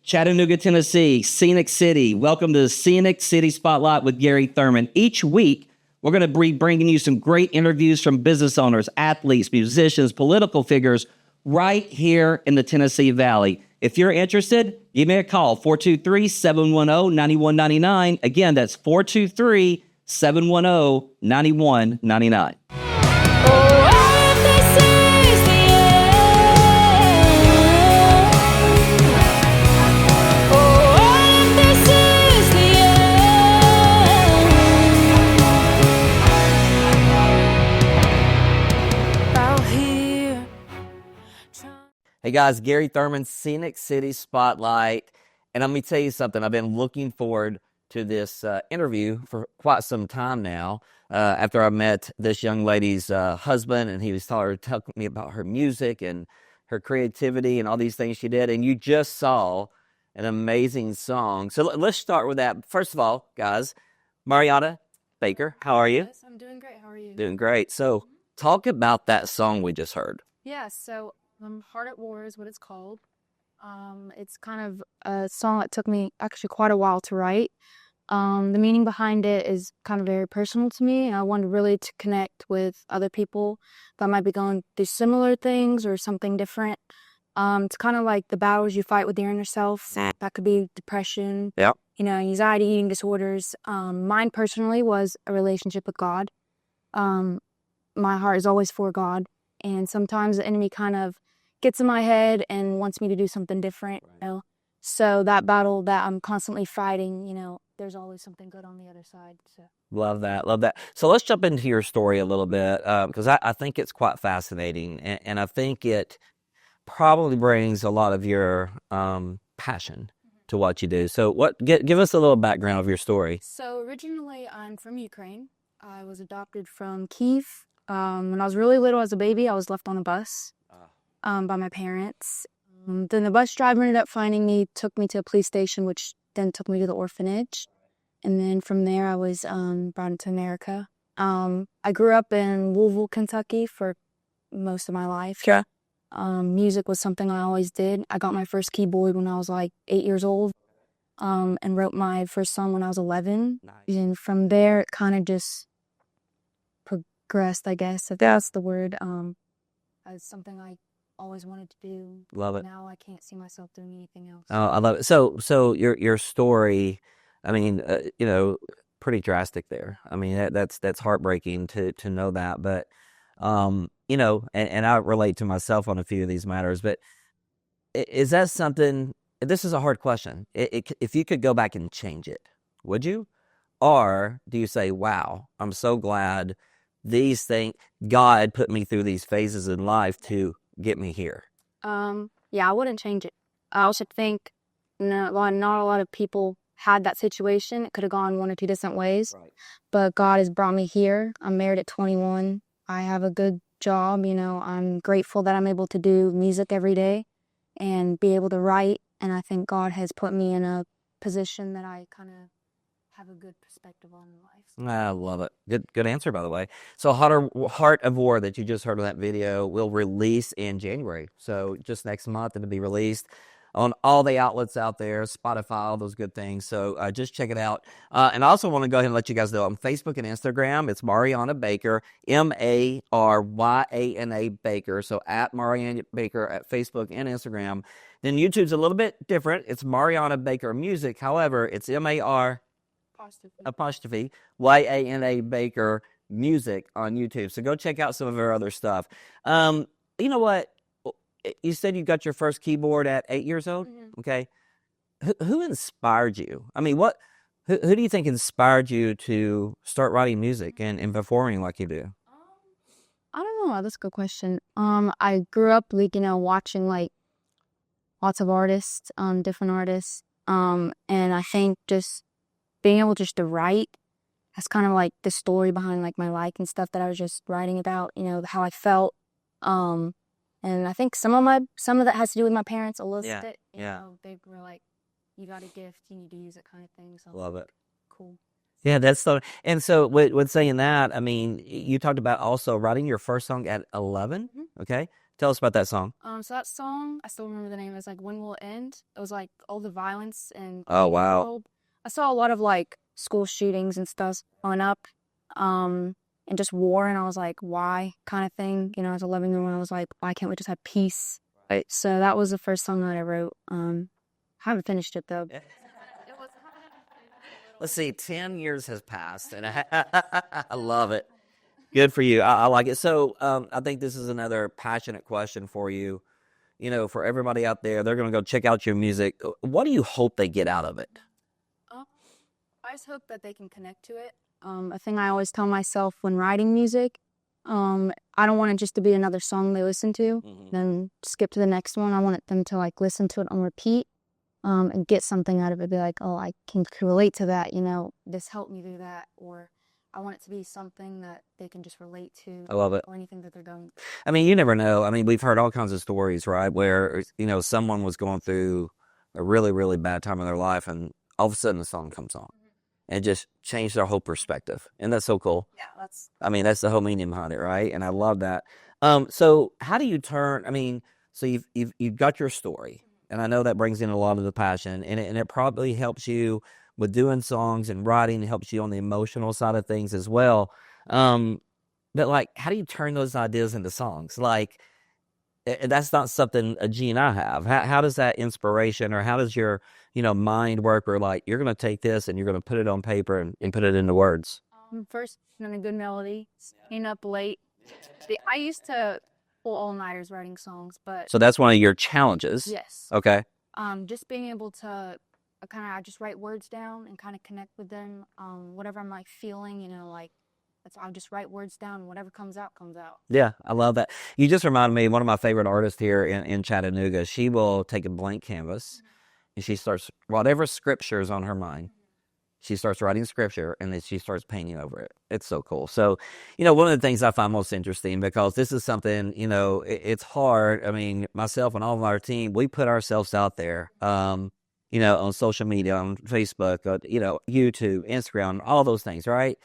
Chattanooga, Tennessee, Scenic City. Welcome to the Scenic City Spotlight with Gary Thurman. Each week, we're going to be bringing you some great interviews from business owners, athletes, musicians, political figures right here in the Tennessee Valley. If you're interested, give me a call, 423-710-9199. Again, that's 423-710-9199. Hey guys, Gary Thurman, Scenic City Spotlight. And let me tell you something. I've been looking forward to this interview for quite some time now. After I met this young lady's husband, and he was telling me about her music and her creativity and all these things she did. And you just saw an amazing song. So let's start with that. First of all, guys, Maryana Baker, how are you? Yes, I'm doing great. How are you? Doing great. So talk about that song we just heard. Yeah, so Heart at War is what it's called. It's kind of a song that took me actually quite a while to write. The meaning behind it is kind of very personal to me. I wanted really to connect with other people that might be going through similar things or something different. It's kind of like the battles you fight with your inner self. That could be depression, anxiety, eating disorders. Mine personally was a relationship with God. My heart is always for God. And sometimes the enemy kind of gets in my head and wants me to do something different, So that battle that I'm constantly fighting, there's always something good on the other side. So. Love that. So let's jump into your story a little bit, because I think it's quite fascinating. And I think it probably brings a lot of your passion to what you do. So give us a little background of your story. So originally I'm from Ukraine. I was adopted from Kyiv. When I was really little as a baby, I was left on a bus by my parents. Then the bus driver ended up finding me, took me to a police station, which then took me to the orphanage. And then from there, I was brought into America. I grew up in Louisville, Kentucky for most of my life. Yeah. Music was something I always did. I got my first keyboard when I was like 8 years old, and wrote my first song when I was 11. Nice. And from there, it kind of just progressed, I guess, if that's the word. It's something I always wanted to do. Love it. Now I can't see myself doing anything else. Oh, I love it. So your story, I mean, pretty drastic there. I mean, that's heartbreaking to know that. But and I relate to myself on a few of these matters. But is that something? This is a hard question. If you could go back and change it, would you? Or do you say, "Wow, I'm so glad these things, God put me through these phases in life to get me here"? Yeah, I wouldn't change it. I also think not a lot of people had that situation. It could have gone one or two different ways. Right. But God has brought me here. I'm married at 21. I have a good job. I'm grateful that I'm able to do music every day and be able to write. And I think God has put me in a position that I kind of have a good perspective on life. I love it. Good answer, by the way. So Heart of War that you just heard in that video will release in January. So just next month it'll be released on all the outlets out there, Spotify, all those good things. So just check it out. And I also want to go ahead and let you guys know on Facebook and Instagram, it's Maryana Baker, Maryana Baker. So at Maryana Baker at Facebook and Instagram. Then YouTube's a little bit different. It's Maryana Baker Music. However, it's MAR apostrophe YANA Baker Music on YouTube. So go check out some of her other stuff. You know what? You said you got your first keyboard at 8 years old. Mm-hmm. Okay. Who inspired you? I mean, who do you think inspired you to start writing music and performing like you do? I don't know. That's a good question. I grew up watching like lots of artists, different artists. And I think just being able just to write, that's kind of like the story behind like my life and stuff that I was just writing about, how I felt. And I think some of that has to do with my parents a little bit. You know, they were like, you got a gift, you need to use it kind of thing. So love it. Cool. Yeah, that's so. And so with saying that, I mean, you talked about also writing your first song at 11. Mm-hmm. Okay. Tell us about that song. So that song, I still remember the name. It was like "When Will It End." It was like all the violence and Oh, in the wow. world. I saw a lot of like school shootings and stuff going up, and just war. And I was like, why, kind of thing. You know, as a 11-year-old, I was like, why can't we just have peace? Right. So that was the first song that I wrote. I haven't finished it though. Yeah. It was Let's see, 10 years has passed, and I love it. Good for you. I like it. So I think this is another passionate question for you. You know, for everybody out there, they're going to go check out your music. What do you hope they get out of it? Um, I just hope that they can connect to it. A thing I always tell myself when writing music, I don't want it just to be another song they listen to, then skip to the next one. I want them to like listen to it on repeat, and get something out of it. Be like, oh, I can relate to that. You know, this helped me do that, or I want it to be something that they can just relate to, I love it. or anything that they're going. I mean, you never know. I mean, we've heard all kinds of stories, right? Where, you know, someone was going through a really, really bad time in their life, and all of a sudden a song comes on and just changed their whole perspective. And that's so cool. Yeah, that's. I mean, that's the whole meaning behind it, right? And I love that. So how do you turn? I mean, so you've got your story, and I know that brings in a lot of the passion, and it probably helps you with doing songs and writing. It helps you on the emotional side of things as well. But like, how do you turn those ideas into songs? Like, that's not something a G and I have. How does that inspiration, or how does your, you know, mind work? Or like, you're going to take this and you're going to put it on paper and put it into words. First, and a good melody, staying up late. I used to pull all-nighters writing songs, but So that's one of your challenges. yes. Okay. Just being able to I just write words down and kind of connect with them. Whatever I'm like feeling, you know, like I'll just write words down. And whatever comes out, comes out. Yeah, I love that. You just reminded me, one of my favorite artists here in Chattanooga, she will take a blank canvas and she starts, whatever scripture is on her mind, she starts writing scripture and then she starts painting over it. It's so cool. So, you know, one of the things I find most interesting, because this is something, you know, it's hard. I mean, myself and all of our team, we put ourselves out there, you know, on social media, on Facebook, you know, YouTube, Instagram, all those things, right?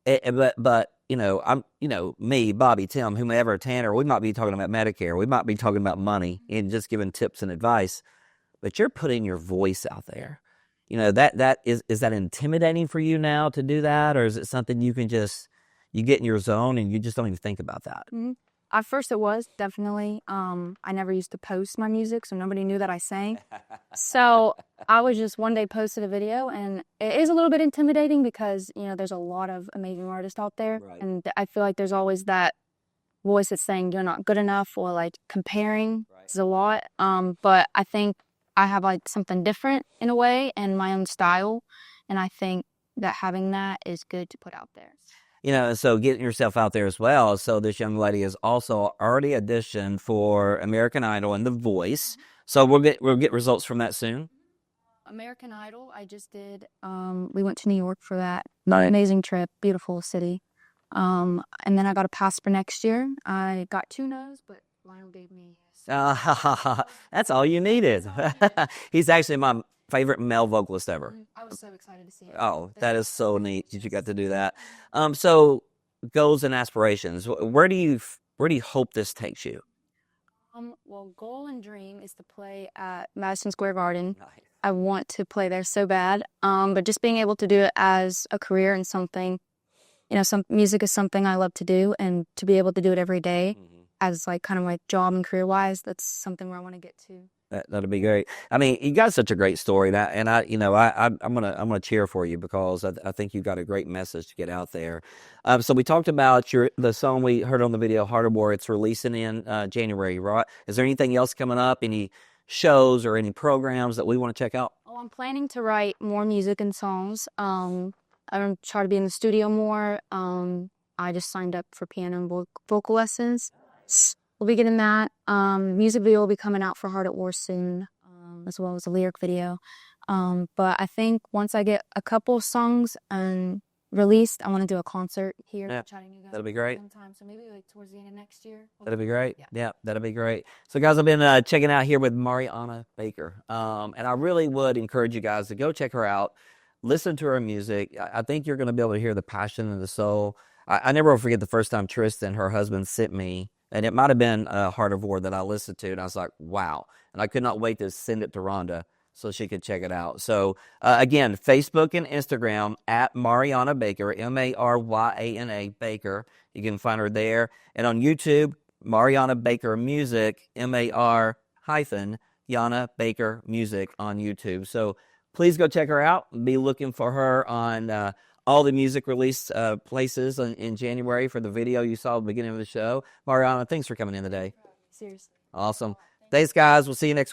But you know, you know, me, Bobby, Tim, whomever, Tanner, we might be talking about Medicare, we might be talking about money and just giving tips and advice, but you're putting your voice out there. You know, that is that intimidating for you now to do that, or is it something you can just, you get in your zone and you just don't even think about that? At first, it was definitely. I never used to post my music, so nobody knew that I sang. So I was just one day posted a video, and it is a little bit intimidating because, you know, there's a lot of amazing artists out there, Right. and I feel like there's always that voice that's saying you're not good enough, or like comparing. Right. Is a lot. But I think I have like something different in a way and my own style, and I think that having that is good to put out there. You know, so getting yourself out there as well. So this young lady is also already auditioned for American Idol and The Voice. So we'll get results from that soon. American Idol, I just did. We went to New York for that. Nice. Amazing trip, beautiful city. And then I got a pass for next year. I got 2 no's, but Lionel gave me yes. That's all you needed. He's actually my favorite male vocalist ever. I was so excited to see it. Oh, that is so neat that you got to do that. So goals and aspirations. Where do you hope this takes you? Well, goal and dream is to play at Madison Square Garden. Nice. I want to play there so bad. But just being able to do it as a career and something, you know, some music is something I love to do, and to be able to do it every day as like kind of my job and career wise, that's something where I want to get to. That'd be great. I mean, you got such a great story, and I'm gonna cheer for you, because I think you got a great message to get out there. So we talked about the song we heard on the video, Heart of War. It's releasing in January, right? Is there anything else coming up? Any shows or any programs that we want to check out? Oh, I'm planning to write more music and songs. I'm trying to be in the studio more. I just signed up for piano and vocal lessons. We'll be getting that. Music video will be coming out for Heart at War soon, as well as a lyric video. But I think once I get a couple of songs released, I want to do a concert here in Chattanooga. That'll be great. Sometime, so maybe like towards the end of next year. That'll be great. Yeah, that'll be great. So guys, I've been checking out here with Maryana Baker. And I really would encourage you guys to go check her out. Listen to her music. I think you're going to be able to hear the passion and the soul. I never will forget the first time Tristan, her husband, sent me And it might have been Heart of War that I listened to, and I was like, wow. And I could not wait to send it to Rhonda so she could check it out. So, again, Facebook and Instagram at Maryana Baker, Maryana Baker. You can find her there. And on YouTube, Maryana Baker Music, MAR hyphen Yana Baker Music on YouTube. So please go check her out. Be looking for her on all the music release places in January for the video you saw at the beginning of the show. Maryana, thanks for coming in today. Seriously. Awesome. Thanks, guys. We'll see you next week.